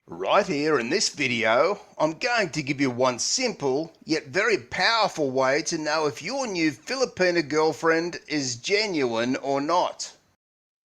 Right here in this video, I'm going to give you one simple yet very powerful way to know if your new Filipina girlfriend is genuine or not.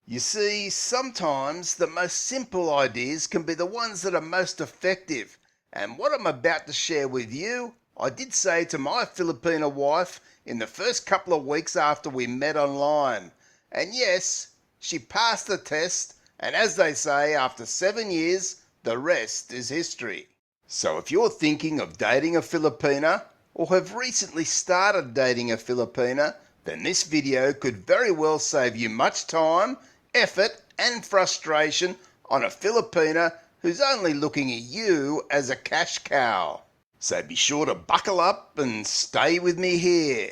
You see, sometimes the most simple ideas can be the ones that are most effective, and what I'm about to share with you, I did say to my Filipina wife in the first couple of weeks after we met online. And yes, she passed the test, and as they say, after 7 years, the rest is history. So if you're thinking of dating a Filipina, or have recently started dating a Filipina, then this video could very well save you much time, effort and frustration on a Filipina who's only looking at you as a cash cow. So be sure to buckle up and stay with me here.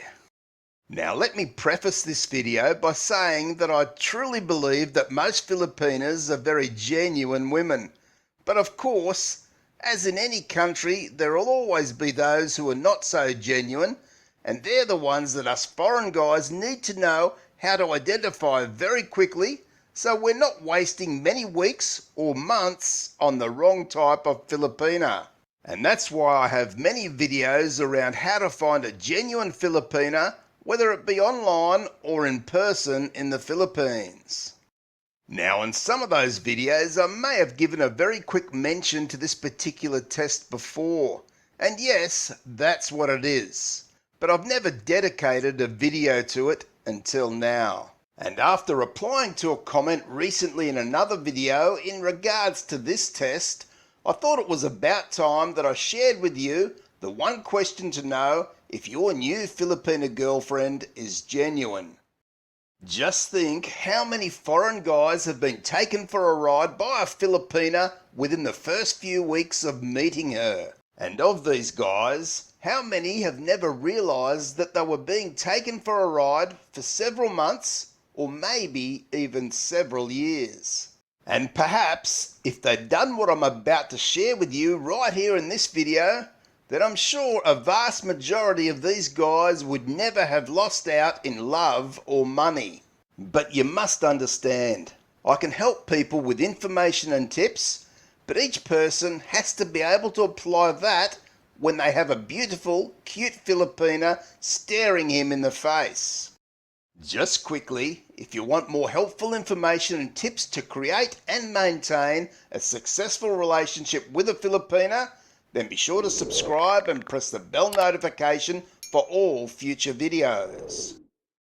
Now let me preface this video by saying that I truly believe that most Filipinas are very genuine women. But of course, as in any country, there will always be those who are not so genuine, and they're the ones that us foreign guys need to know how to identify very quickly, so we're not wasting many weeks or months on the wrong type of Filipina. And that's why I have many videos around how to find a genuine Filipina, whether it be online or in person in the Philippines. Now, in some of those videos, I may have given a very quick mention to this particular test before. And yes, that's what it is. But I've never dedicated a video to it until now. And after replying to a comment recently in another video in regards to this test, I thought it was about time that I shared with you the one question to know if your new Filipina girlfriend is genuine. Just think how many foreign guys have been taken for a ride by a Filipina within the first few weeks of meeting her. And of these guys, how many have never realised that they were being taken for a ride for several months or maybe even several years? And perhaps if they'd done what I'm about to share with you right here in this video, then I'm sure a vast majority of these guys would never have lost out in love or money. But you must understand, I can help people with information and tips, but each person has to be able to apply that when they have a beautiful, cute Filipina staring him in the face. Just quickly, if you want more helpful information and tips to create and maintain a successful relationship with a Filipina, then be sure to subscribe and press the bell notification for all future videos.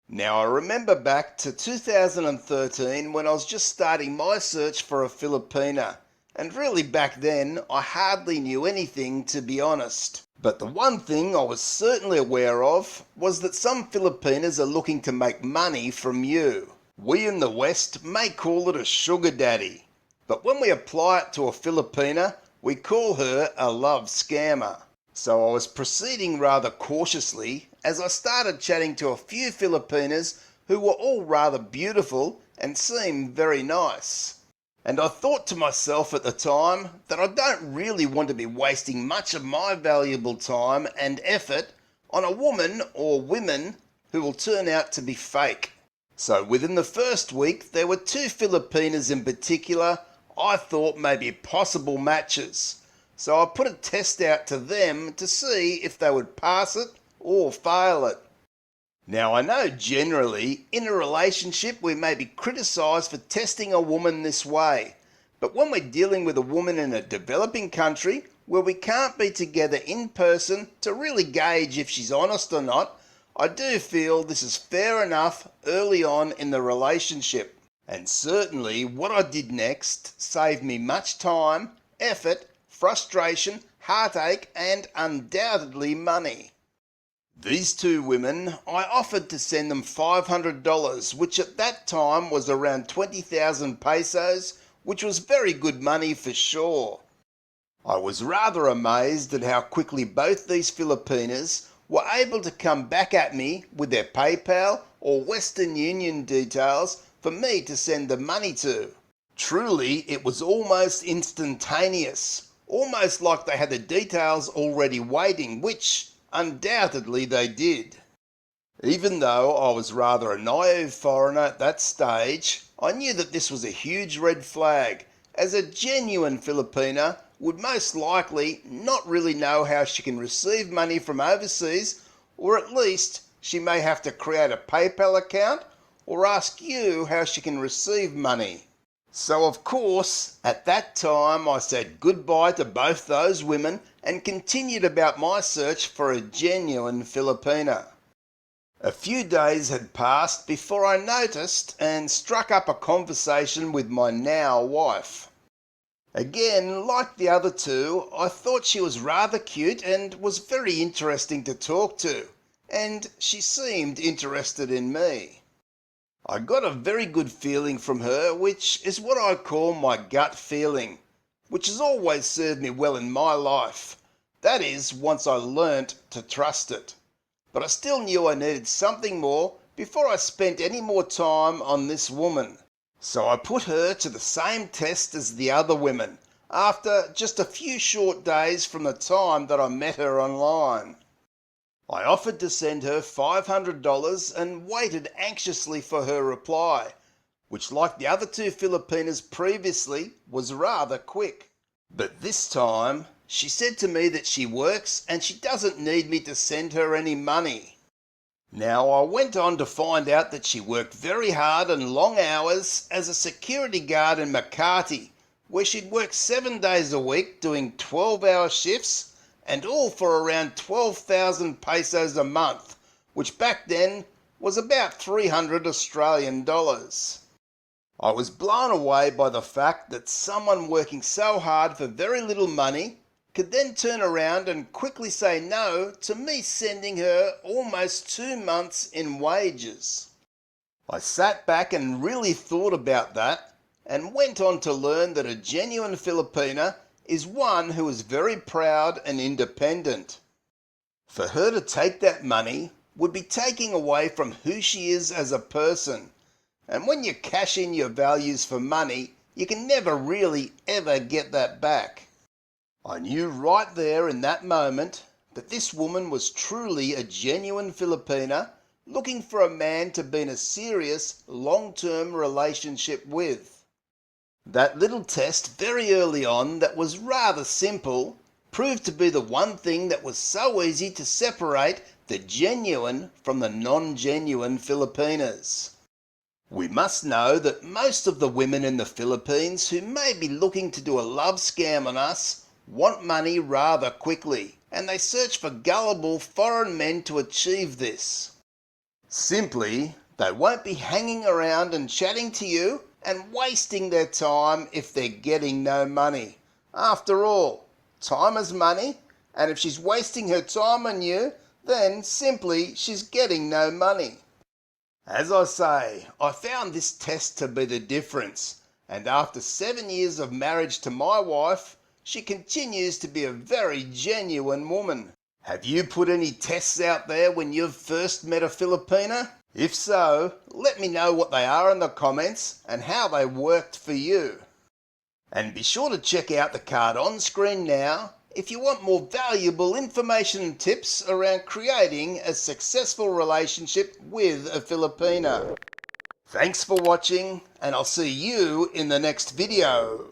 Now I remember back to 2013 when I was just starting my search for a Filipina, and really back then I hardly knew anything, to be honest. But the one thing I was certainly aware of was that some Filipinas are looking to make money from you. We in the West may call it a sugar daddy, but when we apply it to a Filipina, we call her a love scammer. So I was proceeding rather cautiously as I started chatting to a few Filipinas who were all rather beautiful and seemed very nice. And I thought to myself at the time that I don't really want to be wasting much of my valuable time and effort on a woman or women who will turn out to be fake. So within the first week there were two Filipinas in particular I thought may be possible matches. So I put a test out to them to see if they would pass it or fail it. Now I know generally in a relationship we may be criticised for testing a woman this way, but when we're dealing with a woman in a developing country where we can't be together in person to really gauge if she's honest or not, I do feel this is fair enough early on in the relationship. And certainly what I did next saved me much time, effort, frustration, heartache and undoubtedly money. These two women, I offered to send them $500, which at that time was around 20,000 pesos, which was very good money for sure. I was rather amazed at how quickly both these Filipinas were able to come back at me with their PayPal or Western Union details for me to send the money to. Truly, it was almost instantaneous, almost like they had the details already waiting, which undoubtedly they did. Even though I was rather a naive foreigner at that stage, I knew that this was a huge red flag, as a genuine Filipina would most likely not really know how she can receive money from overseas, or at least she may have to create a PayPal account or ask you how she can receive money. So of course, at that time I said goodbye to both those women and continued about my search for a genuine Filipina. A few days had passed before I noticed and struck up a conversation with my now wife. Again, like the other two, I thought she was rather cute and was very interesting to talk to, and she seemed interested in me. I got a very good feeling from her, which is what I call my gut feeling, which has always served me well in my life. That is, once I learnt to trust it. But I still knew I needed something more before I spent any more time on this woman. So I put her to the same test as the other women, after just a few short days from the time that I met her online. I offered to send her $500 and waited anxiously for her reply, which, like the other two Filipinas previously, was rather quick. But this time, she said to me that she works and she doesn't need me to send her any money. Now, I went on to find out that she worked very hard and long hours as a security guard in Makati, where she'd work 7 days a week doing 12-hour shifts, and all for around 12,000 pesos a month, which back then was about 300 Australian dollars. I was blown away by the fact that someone working so hard for very little money could then turn around and quickly say no to me sending her almost 2 months in wages. I sat back and really thought about that and went on to learn that a genuine Filipina is one who is very proud and independent. For her to take that money would be taking away from who she is as a person. And when you cash in your values for money, you can never really ever get that back. I knew right there in that moment that this woman was truly a genuine Filipina looking for a man to be in a serious, long-term relationship with. That little test very early on that was rather simple proved to be the one thing that was so easy to separate the genuine from the non-genuine Filipinas. We must know that most of the women in the Philippines who may be looking to do a love scam on us want money rather quickly, and they search for gullible foreign men to achieve this. Simply, they won't be hanging around and chatting to you and wasting their time if they're getting no money. After all, time is money, and if she's wasting her time on you, then simply she's getting no money. As I say, I found this test to be the difference, and after 7 years of marriage to my wife, she continues to be a very genuine woman. Have you put any tests out there when you've first met a Filipina? If so, let me know what they are in the comments and how they worked for you. And be sure to check out the card on screen now if you want more valuable information and tips around creating a successful relationship with a Filipina. Thanks for watching, and I'll see you in the next video.